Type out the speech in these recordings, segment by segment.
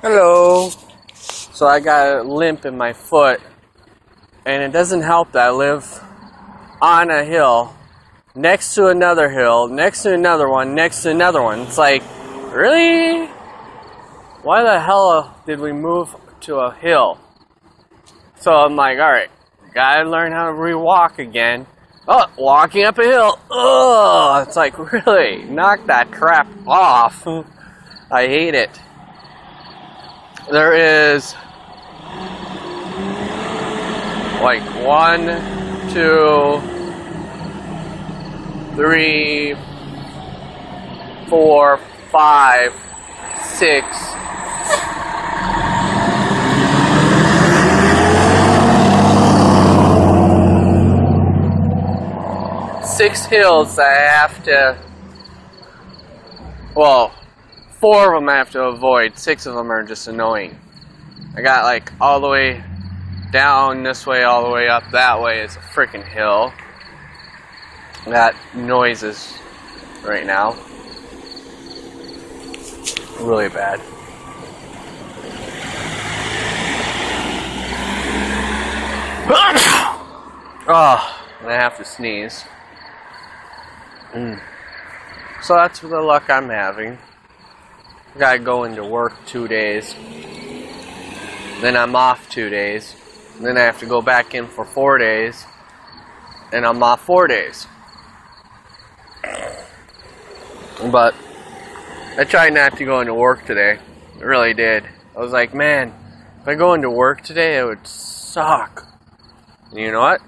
Hello. So I got a limp in my foot, and it doesn't help that I live on a hill, next to another hill, next to another one, next to another one. It's like, really? Why the hell did we move to a hill? So I'm like, alright, gotta learn how to re-walk again. Oh, walking up a hill. Ugh, it's like, really? Knock that crap off. I hate it. There is like 1, 2, 3, 4, 5, 6. 6 hills that I have to, well, 4 of them I have to avoid, 6 of them are just annoying. I got like all the way down this way, all the way up that way is a freaking hill. That noises right now. Really bad. Oh, and I have to sneeze. So that's the luck I'm having. I gotta go into work 2 days. Then I'm off 2 days. Then I have to go back in for 4 days. And I'm off 4 days. But I tried not to go into work today. I really did. I was like, man, if I go into work today, it would suck. And you know what?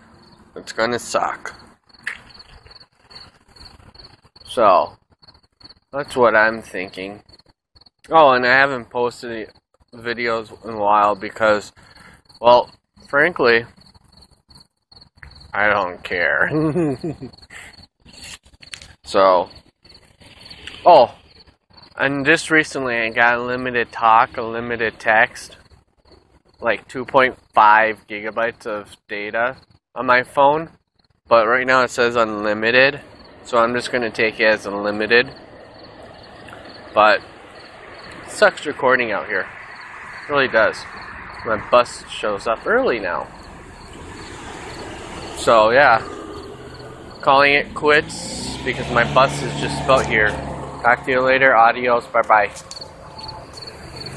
It's gonna suck. So, that's what I'm thinking. Oh, and I haven't posted videos in a while because, well, frankly, I don't care. So, oh, and just recently I got unlimited talk, unlimited text, like 2.5 gigabytes of data on my phone, but right now it says unlimited, so I'm just going to take it as unlimited. But it sucks recording out here. It really does. My bus shows up early now. So yeah, calling it quits because my bus is just about here. Talk to you later. Adios. Bye bye.